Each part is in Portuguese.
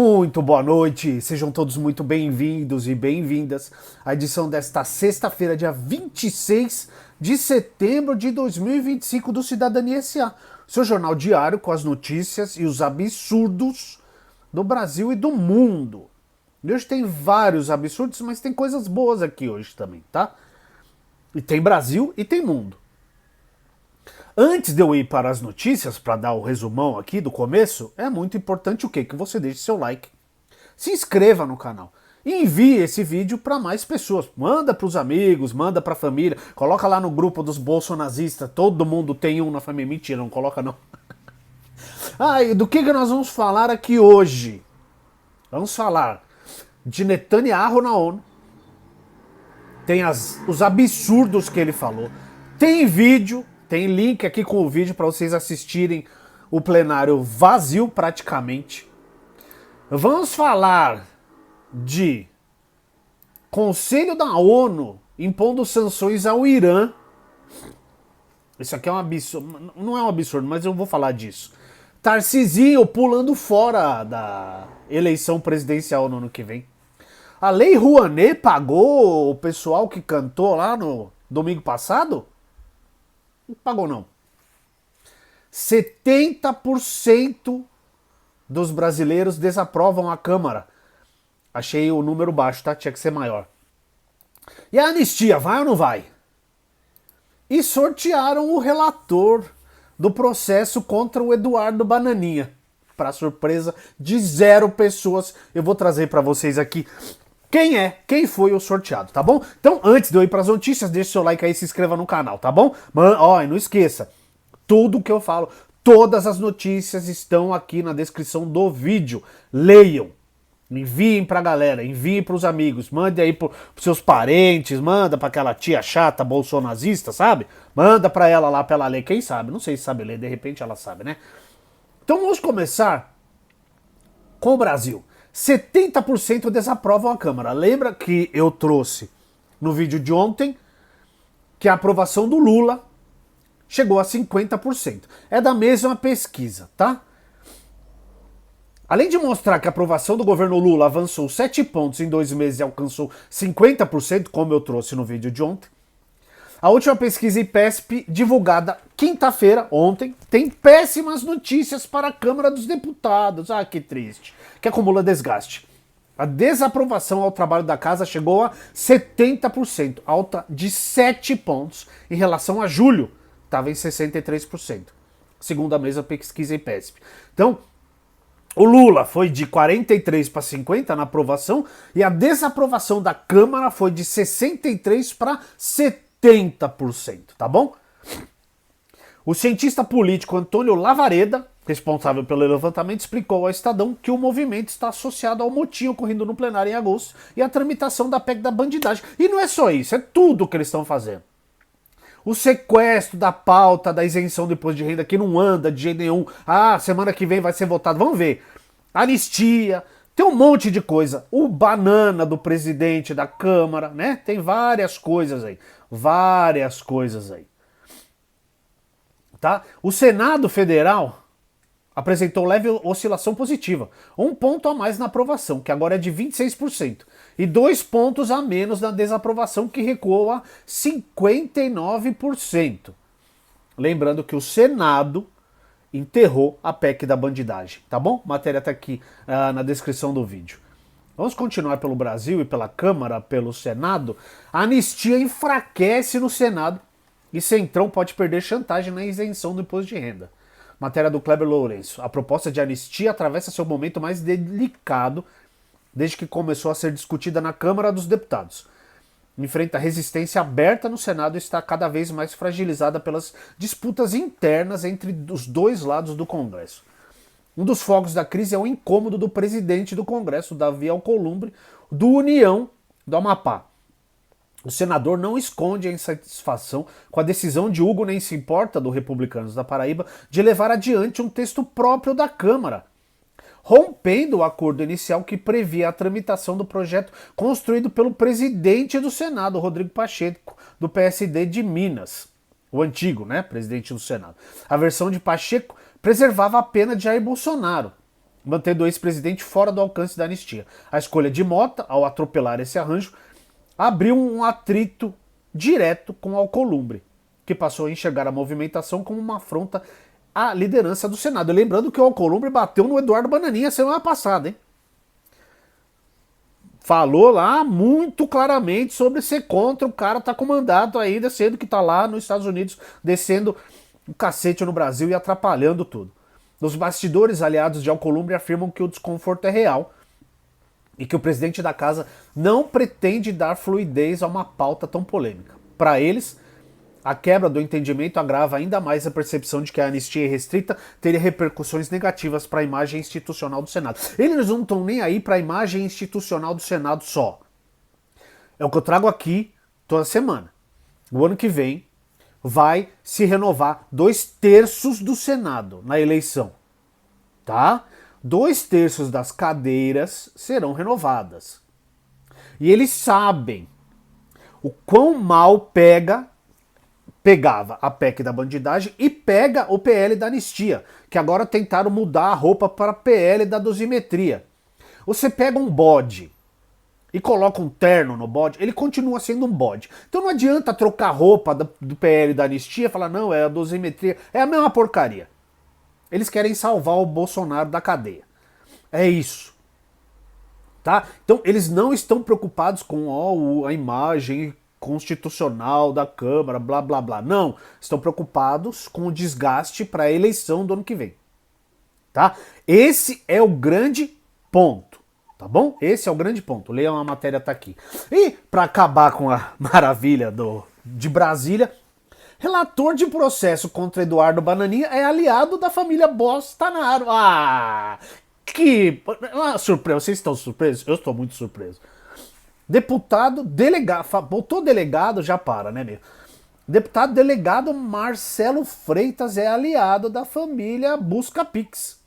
Muito boa noite, sejam todos muito bem-vindos e bem-vindas à edição desta sexta-feira, dia 26 de setembro de 2025 do Cidadania S.A., seu jornal diário com as notícias e os absurdos do Brasil e do mundo. E hoje tem vários absurdos, mas tem coisas boas aqui hoje também, tá? E tem Brasil e tem mundo. Antes de eu ir para as notícias, para dar o resumão aqui do começo, é muito importante o quê? Que você deixe seu like, se inscreva no canal e envie esse vídeo para mais pessoas. Manda para os amigos, manda para a família, coloca lá no grupo dos bolsonazistas, todo mundo tem um na família. Mentira, não coloca não. E do que nós vamos falar aqui hoje? Vamos falar de Netanyahu na ONU, tem os absurdos que ele falou, tem vídeo, tem link aqui com o vídeo para vocês assistirem o plenário vazio praticamente. Vamos falar de Conselho da ONU impondo sanções ao Irã. Isso aqui é um absurdo, não é um absurdo, mas eu vou falar disso. Tarcisinho pulando fora da eleição presidencial no ano que vem. A Lei Rouanet pagou o pessoal que cantou lá no domingo passado? Não pagou não. 70% dos brasileiros desaprovam a Câmara. Achei o número baixo, tá? Tinha que ser maior. E a anistia, vai ou não vai? E sortearam o relator do processo contra o Eduardo Bananinha. Para surpresa de 0 pessoas, eu vou trazer para vocês aqui quem foi o sorteado, tá bom? Então, antes de eu ir para as notícias, deixa o seu like aí e se inscreva no canal, tá bom? E não esqueça, tudo que eu falo, todas as notícias estão aqui na descrição do vídeo. Leiam, enviem pra galera, enviem pros amigos, mande aí pros seus parentes, manda pra aquela tia chata bolsonazista, sabe? Manda pra ela lá pra ela ler, quem sabe? Não sei se sabe ler, de repente ela sabe, né? Então vamos começar com o Brasil. 70% desaprovam a Câmara. Lembra que eu trouxe no vídeo de ontem que a aprovação do Lula chegou a 50%. É da mesma pesquisa, tá? Além de mostrar que a aprovação do governo Lula avançou 7 pontos em 2 meses e alcançou 50%, como eu trouxe no vídeo de ontem, a última pesquisa IPESP, divulgada quinta-feira, ontem, tem péssimas notícias para a Câmara dos Deputados. Ah, que triste. Que acumula desgaste. A desaprovação ao trabalho da casa chegou a 70%, alta de 7 pontos em relação a julho, estava em 63%, segundo a mesma pesquisa IPESP. Então, o Lula foi de 43 para 50 na aprovação e a desaprovação da Câmara foi de 63 para 70%, tá bom? O cientista político Antônio Lavareda, responsável pelo levantamento, explicou ao Estadão que o movimento está associado ao motim ocorrido no plenário em agosto e à tramitação da PEC da bandidagem. E não é só isso, é tudo que eles estão fazendo. O sequestro da pauta da isenção do imposto de renda que não anda de jeito nenhum. Semana que vem vai ser votado. Vamos ver. Anistia. Tem um monte de coisa. O banana do presidente da Câmara, né? Tem várias coisas aí. Várias coisas aí. Tá? O Senado Federal apresentou leve oscilação positiva. 1 ponto a mais na aprovação, que agora é de 26%. E 2 pontos a menos na desaprovação, que recuou a 59%. Lembrando que o Senado enterrou a PEC da bandidagem, tá bom? Matéria tá aqui na descrição do vídeo. Vamos continuar pelo Brasil e pela Câmara, pelo Senado. A anistia enfraquece no Senado e Centrão pode perder chantagem na isenção do imposto de renda. Matéria do Kleber Lourenço. A proposta de anistia atravessa seu momento mais delicado desde que começou a ser discutida na Câmara dos Deputados. Enfrenta resistência aberta no Senado e está cada vez mais fragilizada pelas disputas internas entre os dois lados do Congresso. Um dos focos da crise é o incômodo do presidente do Congresso, Davi Alcolumbre, do União do Amapá. O senador não esconde a insatisfação com a decisão de Hugo Nem Se Importa, do Republicanos da Paraíba, de levar adiante um texto próprio da Câmara, rompendo o acordo inicial que previa a tramitação do projeto construído pelo presidente do Senado, Rodrigo Pacheco, do PSD de Minas. O antigo, né, presidente do Senado. A versão de Pacheco preservava a pena de Jair Bolsonaro mantendo o ex-presidente fora do alcance da anistia. A escolha de Mota, ao atropelar esse arranjo, abriu um atrito direto com Alcolumbre, que passou a enxergar a movimentação como uma afronta à liderança do Senado. Lembrando que o Alcolumbre bateu no Eduardo Bananinha semana passada, hein? Falou lá muito claramente sobre ser contra o cara tá com mandato ainda, sendo que tá lá nos Estados Unidos descendo o cacete no Brasil e atrapalhando tudo. Nos bastidores, aliados de Alcolumbre afirmam que o desconforto é real e que o presidente da casa não pretende dar fluidez a uma pauta tão polêmica. Para eles, a quebra do entendimento agrava ainda mais a percepção de que a anistia irrestrita teria repercussões negativas para a imagem institucional do Senado. Eles não estão nem aí para a imagem institucional do Senado só. É o que eu trago aqui toda semana. O ano que vem vai se renovar 2/3 do Senado na eleição. Tá? 2/3 das cadeiras serão renovadas. E eles sabem o quão mal pegava a PEC da bandidagem e pega o PL da anistia, que agora tentaram mudar a roupa para PL da dosimetria. Você pega um bode e coloca um terno no bode, ele continua sendo um bode. Então não adianta trocar a roupa do PL da anistia e falar, não, é a dosimetria, é a mesma porcaria. Eles querem salvar o Bolsonaro da cadeia. É isso. Tá? Então eles não estão preocupados com a imagem constitucional da Câmara, blá blá blá. Não, estão preocupados com o desgaste para a eleição do ano que vem. Tá? Esse é o grande ponto, tá bom? Esse é o grande ponto. Leiam, a matéria tá aqui. E para acabar com a maravilha de Brasília, relator de processo contra Eduardo Bananinha é aliado da família Bolsonaro. Ah, que surpresa. Vocês estão surpresos? Eu estou muito surpreso. Deputado delegado, botou delegado, já para, né, meu? Deputado delegado Marcelo Freitas é aliado da família Busca Pix.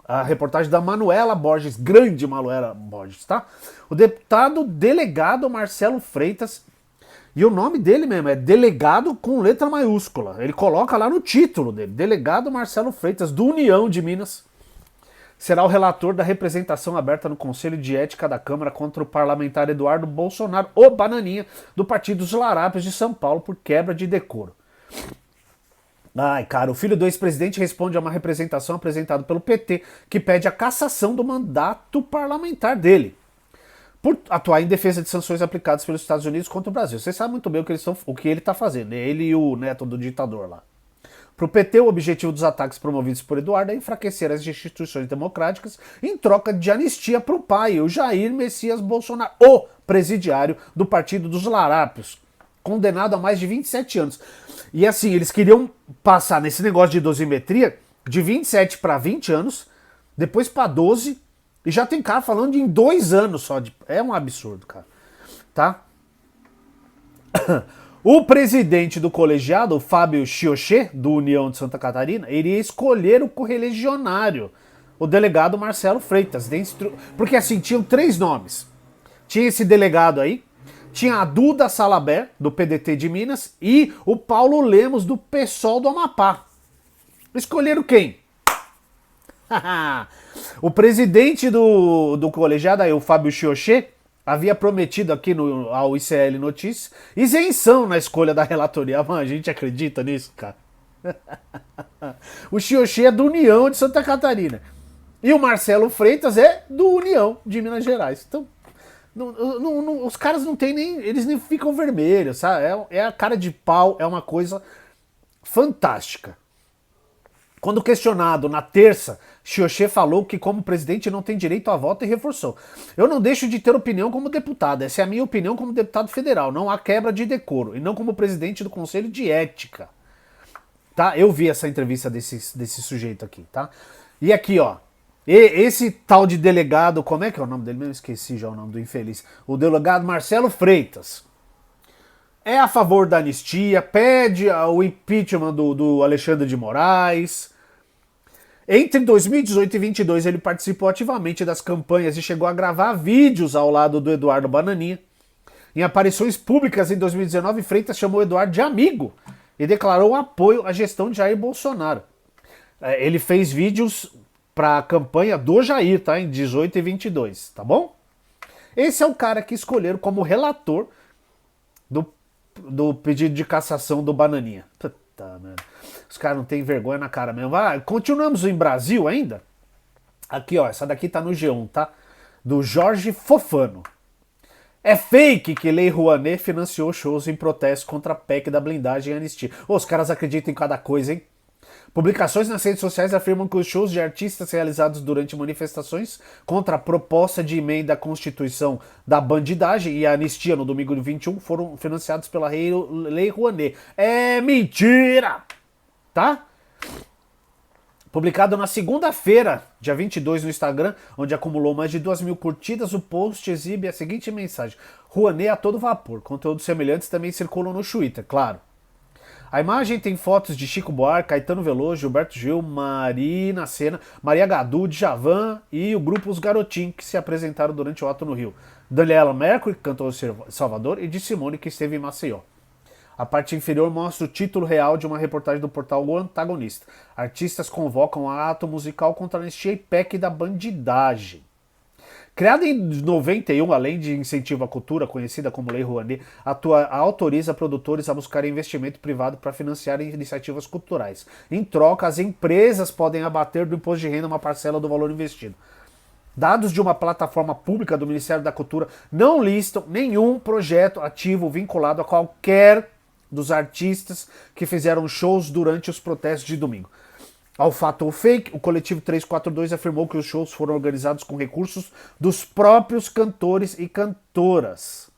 A reportagem da Manuela Borges, grande Manuela Borges, tá? O deputado delegado Marcelo Freitas, e o nome dele mesmo é delegado com letra maiúscula. Ele coloca lá no título dele, delegado Marcelo Freitas, do União de Minas. Será o relator da representação aberta no Conselho de Ética da Câmara contra o parlamentar Eduardo Bolsonaro, o Bananinha, do Partido dos Larápios de São Paulo, por quebra de decoro. Ai, cara, o filho do ex-presidente responde a uma representação apresentada pelo PT, que pede a cassação do mandato parlamentar dele, por atuar em defesa de sanções aplicadas pelos Estados Unidos contra o Brasil. Vocês sabem muito bem o que ele está fazendo, ele e o neto do ditador lá. Para o PT, o objetivo dos ataques promovidos por Eduardo é enfraquecer as instituições democráticas em troca de anistia para o pai, o Jair Messias Bolsonaro, o presidiário do Partido dos Larápios, condenado a mais de 27 anos. E assim, eles queriam passar nesse negócio de dosimetria de 27 para 20 anos, depois para 12, e já tem cara falando de em 2 anos só. É um absurdo, cara. Tá? O presidente do colegiado, o Fábio Chioché, do União de Santa Catarina, iria escolher o correligionário, o delegado Marcelo Freitas. Porque assim, tinham 3 nomes. Tinha esse delegado aí, tinha a Duda Salabert, do PDT de Minas, e o Paulo Lemos, do PSOL do Amapá. Escolheram quem? O presidente do colegiado, aí, o Fábio Chioché, havia prometido aqui ao ICL Notícias isenção na escolha da relatoria. Mano, a gente acredita nisso, cara? O Chioché é do União de Santa Catarina. E o Marcelo Freitas é do União de Minas Gerais. Então, os caras não tem nem... Eles nem ficam vermelhos, sabe? É a cara de pau, é uma coisa fantástica. Quando questionado na terça, Chioché falou que como presidente não tem direito a voto e reforçou: eu não deixo de ter opinião como deputado, essa é a minha opinião como deputado federal, não há quebra de decoro, e não como presidente do Conselho de Ética. Tá? Eu vi essa entrevista desse sujeito aqui, tá? E aqui, ó, esse tal de delegado, como é que é o nome dele mesmo? Esqueci já o nome do infeliz. O delegado Marcelo Freitas é a favor da anistia, pede o impeachment do Alexandre de Moraes. Entre 2018 e 2022 ele participou ativamente das campanhas e chegou a gravar vídeos ao lado do Eduardo Bananinha. Em aparições públicas em 2019, Freitas chamou Eduardo de amigo e declarou apoio à gestão de Jair Bolsonaro. Ele fez vídeos para a campanha do Jair, tá? Em 18 e 22, tá bom? Esse é o cara que escolheram como relator do pedido de cassação do Bananinha. Puta merda. Os caras não têm vergonha na cara mesmo. Continuamos em Brasil ainda? Aqui, ó, essa daqui tá no G1, tá? Do Jorge Fofano. É fake que Lei Rouanet financiou shows em protesto contra a PEC da blindagem e anistia. Os caras acreditam em cada coisa, hein? Publicações nas redes sociais afirmam que os shows de artistas realizados durante manifestações contra a proposta de emenda à Constituição da bandidagem e a anistia no domingo de 21 foram financiados pela Lei Rouanet. É mentira! Tá? Publicado na segunda-feira, dia 22, no Instagram, onde acumulou mais de 2.000 curtidas, o post exibe a seguinte mensagem: Rouanet a todo vapor. Conteúdos semelhantes também circulam no Twitter, claro. A imagem tem fotos de Chico Buarque, Caetano Veloso, Gilberto Gil, Marina Sena, Maria Gadu, Djavan e o grupo Os Garotinhos, que se apresentaram durante o ato no Rio. Daniela Mercury, que cantou em Salvador, e de Simone, que esteve em Maceió. A parte inferior mostra o título real de uma reportagem do portal O Antagonista. Artistas convocam a ato musical contra a anistia e PEC da bandidagem. Criada em 91, além de incentivo à cultura, conhecida como Lei Rouanet, autoriza produtores a buscar investimento privado para financiar iniciativas culturais. Em troca, as empresas podem abater do imposto de renda uma parcela do valor investido. Dados de uma plataforma pública do Ministério da Cultura não listam nenhum projeto ativo vinculado a qualquer dos artistas que fizeram shows durante os protestos de domingo. Ao fato ou fake, o coletivo 342 afirmou que os shows foram organizados com recursos dos próprios cantores e cantoras.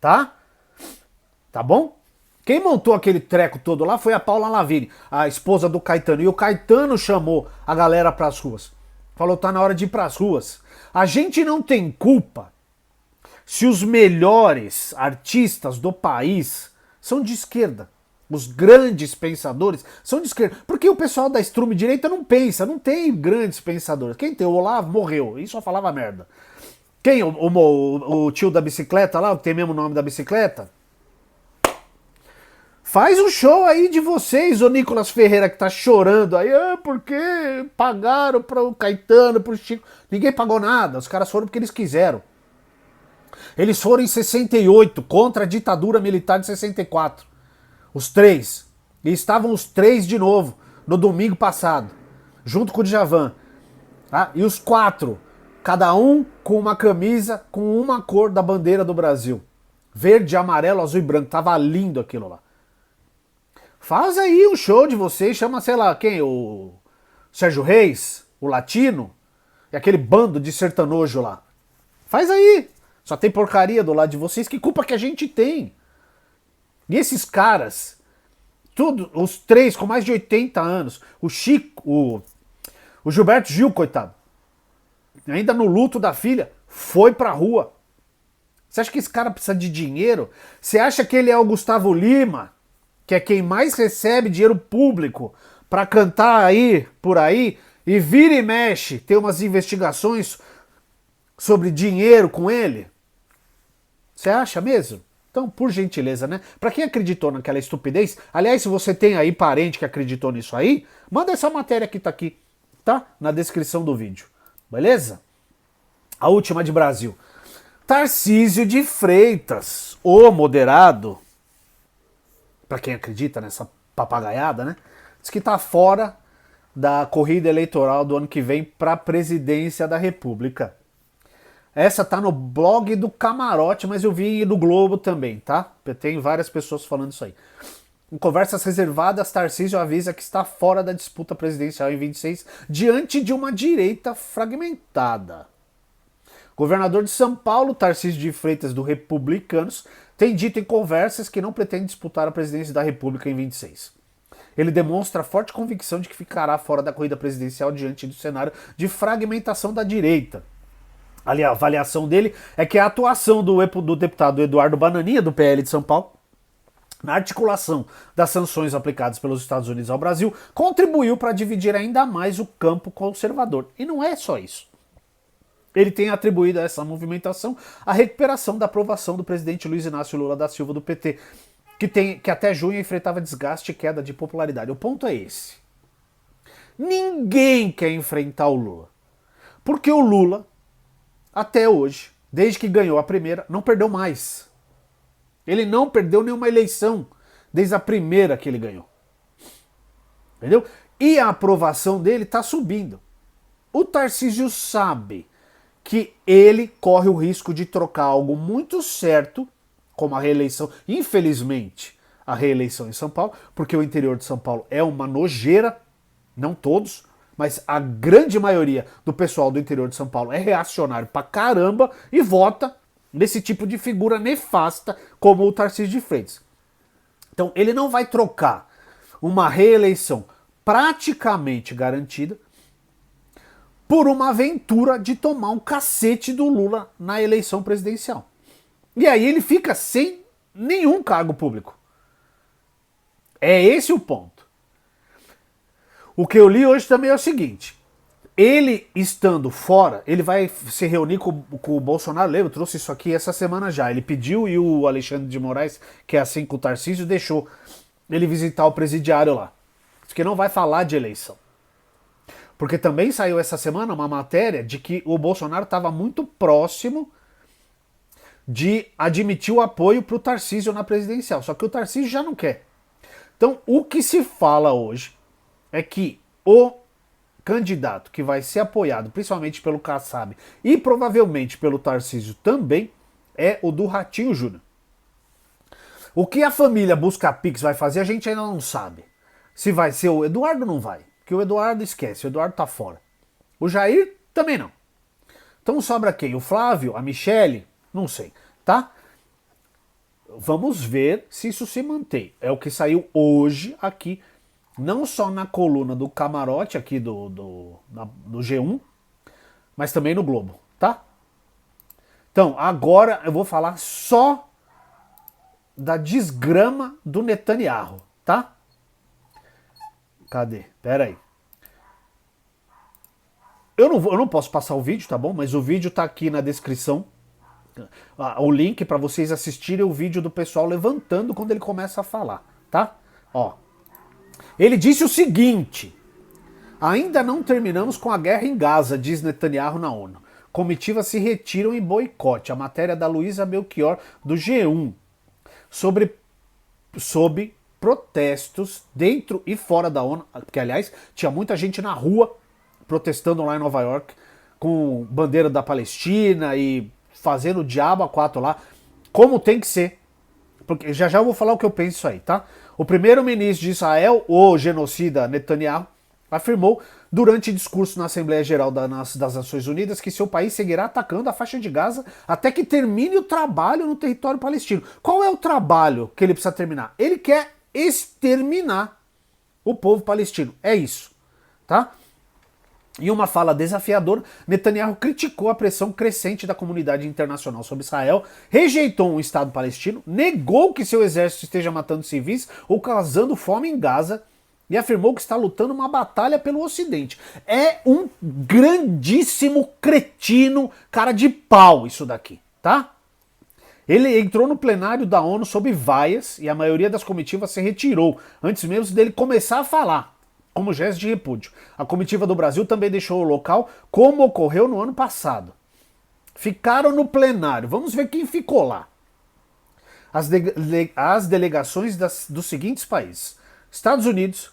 Tá? Tá bom? Quem montou aquele treco todo lá foi a Paula Lavigne, a esposa do Caetano. E o Caetano chamou a galera pras ruas. Falou, tá na hora de ir pras ruas. A gente não tem culpa se os melhores artistas do país são de esquerda. Os grandes pensadores são de esquerda. Porque o pessoal da extrema-direita não pensa, não tem grandes pensadores. Quem tem? O Olavo morreu e só falava merda. Quem? O tio da bicicleta lá, que tem mesmo o nome da bicicleta? Faz um show aí de vocês, o Nicolas Ferreira que tá chorando aí, porque pagaram pro Caetano, pro Chico. Ninguém pagou nada, os caras foram porque eles quiseram. Eles foram em 68, contra a ditadura militar de 64. Os três. E estavam os três de novo, no domingo passado, junto com o Djavan. Tá? E os quatro, cada um com uma camisa com uma cor da bandeira do Brasil. Verde, amarelo, azul e branco. Tava lindo aquilo lá. Faz aí um show de vocês, chama, sei lá, quem? O Sérgio Reis, o Latino, e aquele bando de sertanojo lá. Faz aí. Só tem porcaria do lado de vocês, que culpa que a gente tem? E esses caras, tudo, os três com mais de 80 anos, o Chico, o Gilberto Gil, coitado, ainda no luto da filha, foi pra rua. Você acha que esse cara precisa de dinheiro? Você acha que ele é o Gustavo Lima, que é quem mais recebe dinheiro público pra cantar aí, por aí, e vira e mexe, tem umas investigações sobre dinheiro com ele? Você acha mesmo? Então, por gentileza, né? Pra quem acreditou naquela estupidez, aliás, se você tem aí parente que acreditou nisso aí, manda essa matéria que tá aqui, tá? Na descrição do vídeo. Beleza? A última de Brasil. Tarcísio de Freitas, o moderado, pra quem acredita nessa papagaiada, né? Diz que tá fora da corrida eleitoral do ano que vem pra presidência da República. Essa tá no blog do Camarote, mas eu vi no Globo também, tá? Tem várias pessoas falando isso aí. Em conversas reservadas, Tarcísio avisa que está fora da disputa presidencial em 26, diante de uma direita fragmentada. Governador de São Paulo, Tarcísio de Freitas, do Republicanos, tem dito em conversas que não pretende disputar a presidência da República em 26. Ele demonstra forte convicção de que ficará fora da corrida presidencial diante do cenário de fragmentação da direita. Ali a avaliação dele é que a atuação do deputado Eduardo Bananinha, do PL de São Paulo, na articulação das sanções aplicadas pelos Estados Unidos ao Brasil, contribuiu para dividir ainda mais o campo conservador. E não é só isso. Ele tem atribuído a essa movimentação a recuperação da aprovação do presidente Luiz Inácio Lula da Silva do PT, que até junho enfrentava desgaste e queda de popularidade. O ponto é esse. Ninguém quer enfrentar o Lula. Porque o Lula, até hoje, desde que ganhou a primeira, não perdeu mais. Ele não perdeu nenhuma eleição desde a primeira que ele ganhou. Entendeu? E a aprovação dele está subindo. O Tarcísio sabe que ele corre o risco de trocar algo muito certo, como a reeleição, infelizmente, a reeleição em São Paulo, porque o interior de São Paulo é uma nojeira, não todos, mas a grande maioria do pessoal do interior de São Paulo é reacionário pra caramba e vota nesse tipo de figura nefasta como o Tarcísio de Freitas. Então ele não vai trocar uma reeleição praticamente garantida por uma aventura de tomar um cacete do Lula na eleição presidencial. E aí ele fica sem nenhum cargo público. É esse o ponto. O que eu li hoje também é o seguinte: ele estando fora, ele vai se reunir com o Bolsonaro. Eu trouxe isso aqui essa semana já. Ele pediu e o Alexandre de Moraes, que é assim com o Tarcísio, deixou ele visitar o presidiário lá. Porque não vai falar de eleição. Porque também saiu essa semana uma matéria de que o Bolsonaro estava muito próximo de admitir o apoio para o Tarcísio na presidencial. Só que o Tarcísio já não quer. Então, o que se fala hoje é que o candidato que vai ser apoiado, principalmente pelo Kassab e provavelmente pelo Tarcísio também, é o do Ratinho Júnior. O que a família Buscapix vai fazer, a gente ainda não sabe. Se vai ser o Eduardo, não vai. Porque o Eduardo esquece, o Eduardo tá fora. O Jair também não. Então sobra quem? O Flávio? A Michele? Não sei, tá? Vamos ver se isso se mantém. É o que saiu hoje aqui, não só na coluna do Camarote aqui do G1, mas também no Globo, tá? Então, agora eu vou falar só da desgrama do Netanyahu, tá? Cadê? Pera aí. Eu não posso passar o vídeo, tá bom? Mas o vídeo tá aqui na descrição. O link para vocês assistirem o vídeo do pessoal levantando quando ele começa a falar, tá? Ó. Ele disse o seguinte: ainda não terminamos com a guerra em Gaza, diz Netanyahu na ONU. Comitivas se retiram em boicote. A matéria da Luísa Belchior, do G1, sobre protestos dentro e fora da ONU, porque, aliás, tinha muita gente na rua protestando lá em Nova York com bandeira da Palestina e fazendo o diabo a quatro lá, como tem que ser. Porque já eu vou falar o que eu penso isso aí, tá? O primeiro-ministro de Israel, o genocida Netanyahu, afirmou durante discurso na Assembleia Geral das Nações Unidas que seu país seguirá atacando a faixa de Gaza até que termine o trabalho no território palestino. Qual é o trabalho que ele precisa terminar? Ele quer exterminar o povo palestino. É isso, tá? Em uma fala desafiadora, Netanyahu criticou a pressão crescente da comunidade internacional sobre Israel, rejeitou um Estado palestino, negou que seu exército esteja matando civis ou causando fome em Gaza e afirmou que está lutando uma batalha pelo Ocidente. É um grandíssimo cretino, cara de pau isso daqui, tá? Ele entrou no plenário da ONU sob vaias e a maioria das comitivas se retirou, antes mesmo dele começar a falar, como gesto de repúdio. A comitiva do Brasil também deixou o local, como ocorreu no ano passado. Ficaram no plenário. Vamos ver quem ficou lá. As delegações dos seguintes países: Estados Unidos,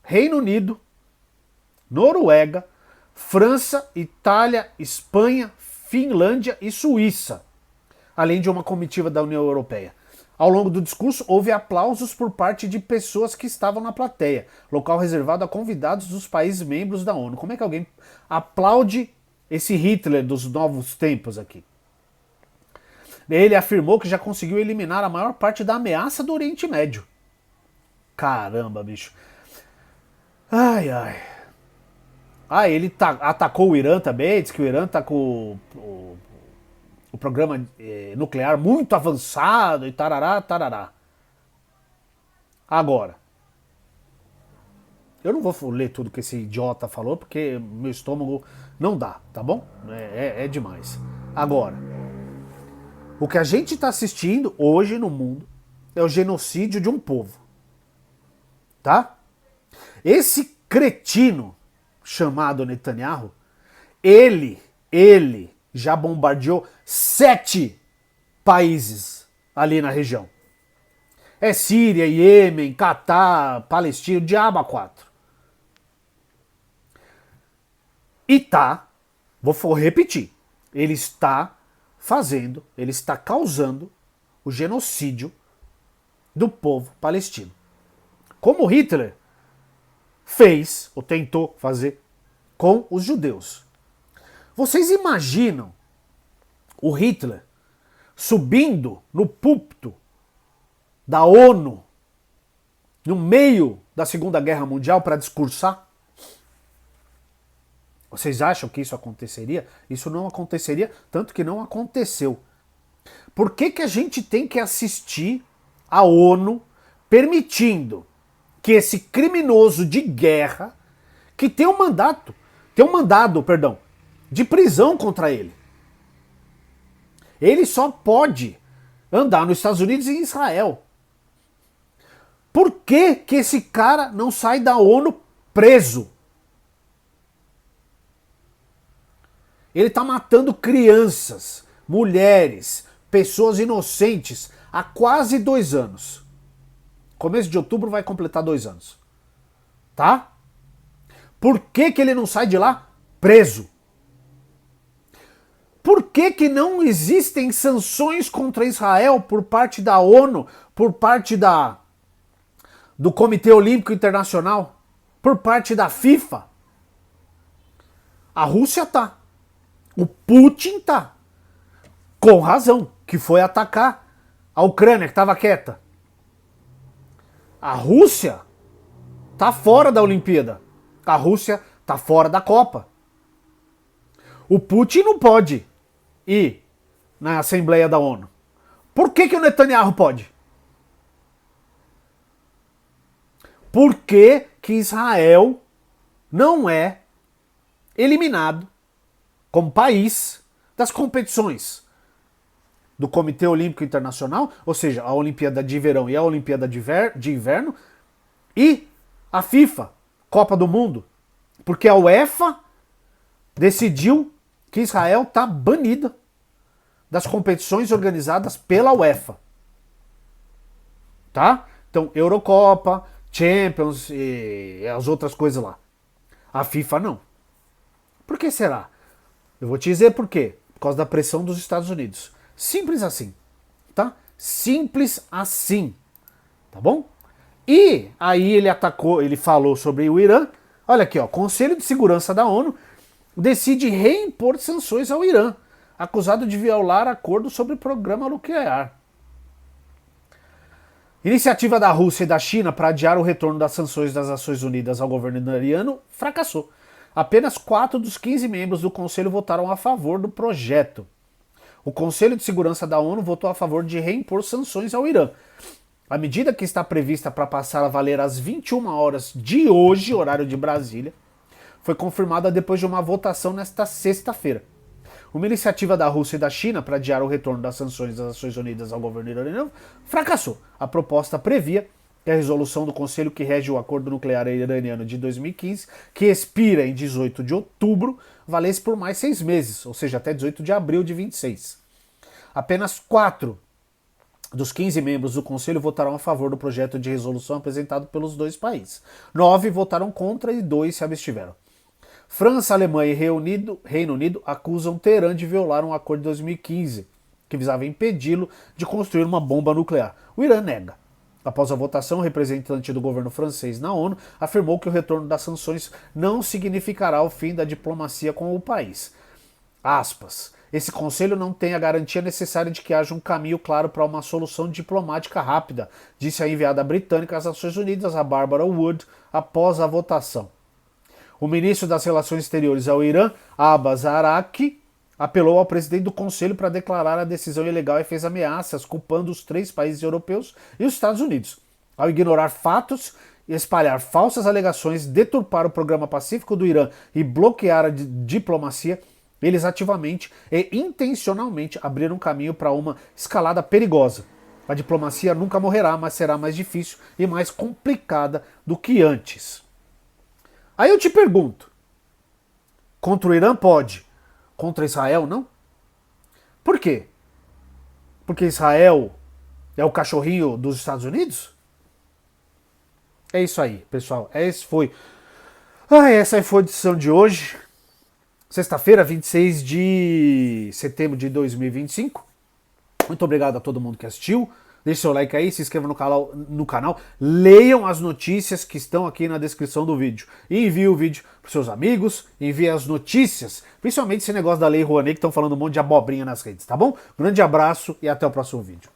Reino Unido, Noruega, França, Itália, Espanha, Finlândia e Suíça, além de uma comitiva da União Europeia. Ao longo do discurso, houve aplausos por parte de pessoas que estavam na plateia, local reservado a convidados dos países membros da ONU. Como é que alguém aplaude esse Hitler dos novos tempos aqui? Ele afirmou que já conseguiu eliminar a maior parte da ameaça do Oriente Médio. Caramba, bicho. Ai, ai. Ah, ele atacou o Irã também, diz que o Irã tá com o programa nuclear muito avançado e tarará, tarará. Agora, eu não vou ler tudo que esse idiota falou, porque meu estômago não dá, tá bom? É demais. Agora, o que a gente está assistindo hoje no mundo é o genocídio de um povo. Tá? Esse cretino chamado Netanyahu, ele já bombardeou 7 países ali na região. É Síria, Iêmen, Catar, Palestina, diabo a 4. E vou repetir, ele está causando o genocídio do povo palestino. Como Hitler fez, ou tentou fazer, com os judeus. Vocês imaginam o Hitler subindo no púlpito da ONU no meio da Segunda Guerra Mundial para discursar? Vocês acham que isso aconteceria? Isso não aconteceria, tanto que não aconteceu. Por que a gente tem que assistir a ONU permitindo que esse criminoso de guerra, que tem um mandado, de prisão contra ele, ele só pode andar nos Estados Unidos e em Israel? Por que esse cara não sai da ONU preso? Ele está matando crianças, mulheres, pessoas inocentes há quase 2 anos. Começo de outubro vai completar 2 anos. Tá? Por que ele não sai de lá preso? Por que não existem sanções contra Israel por parte da ONU, por parte do Comitê Olímpico Internacional, por parte da FIFA? A Rússia tá. O Putin tá. Com razão, que foi atacar a Ucrânia, que estava quieta. A Rússia tá fora da Olimpíada. A Rússia tá fora da Copa. O Putin não pode ir na Assembleia da ONU. Por que o Netanyahu pode? Por que Israel não é eliminado como país das competições do Comitê Olímpico Internacional, ou seja, a Olimpíada de Verão e a Olimpíada de Inverno, e a FIFA, Copa do Mundo? Porque a UEFA decidiu que Israel está banida das competições organizadas pela UEFA. Tá? Então, Eurocopa, Champions e as outras coisas lá. A FIFA não. Por que será? Eu vou te dizer por quê. Por causa da pressão dos Estados Unidos. Simples assim. Tá? Simples assim. Tá bom? E aí ele falou sobre o Irã. Olha aqui, ó. Conselho de Segurança da ONU decide reimpor sanções ao Irã, acusado de violar acordo sobre programa nuclear. Iniciativa da Rússia e da China para adiar o retorno das sanções das Nações Unidas ao governo iraniano fracassou. Apenas 4 dos 15 membros do Conselho votaram a favor do projeto. O Conselho de Segurança da ONU votou a favor de reimpor sanções ao Irã. A medida, que está prevista para passar a valer às 21 horas de hoje, horário de Brasília, foi confirmada depois de uma votação nesta sexta-feira. Uma iniciativa da Rússia e da China para adiar o retorno das sanções das Nações Unidas ao governo iraniano fracassou. A proposta previa que a resolução do Conselho que rege o acordo nuclear iraniano de 2015, que expira em 18 de outubro, valesse por mais 6 meses, ou seja, até 18 de abril de 26. Apenas 4 dos 15 membros do Conselho votaram a favor do projeto de resolução apresentado pelos 2 países. 9 votaram contra e 2 se abstiveram. França, Alemanha e Reino Unido acusam Teherã de violar um acordo de 2015, que visava impedi-lo de construir uma bomba nuclear. O Irã nega. Após a votação, o representante do governo francês na ONU afirmou que o retorno das sanções não significará o fim da diplomacia com o país. Aspas. Esse conselho não tem a garantia necessária de que haja um caminho claro para uma solução diplomática rápida, disse a enviada britânica às Nações Unidas, a Barbara Wood, após a votação. O ministro das Relações Exteriores ao Irã, Abbas Araqi, apelou ao presidente do Conselho para declarar a decisão ilegal e fez ameaças, culpando os 3 países europeus e os Estados Unidos. Ao ignorar fatos, espalhar falsas alegações, deturpar o programa pacífico do Irã e bloquear a diplomacia, eles ativamente e intencionalmente abriram caminho para uma escalada perigosa. A diplomacia nunca morrerá, mas será mais difícil e mais complicada do que antes. Aí eu te pergunto, contra o Irã pode, contra Israel não? Por quê? Porque Israel é o cachorrinho dos Estados Unidos? É isso aí, pessoal. Essa foi a edição de hoje. Sexta-feira, 26 de setembro de 2025. Muito obrigado a todo mundo que assistiu. Deixe seu like aí, se inscreva no canal. Leiam as notícias que estão aqui na descrição do vídeo. E envie o vídeo para seus amigos, envie as notícias, principalmente esse negócio da Lei Rouanet que estão falando um monte de abobrinha nas redes, tá bom? Grande abraço e até o próximo vídeo.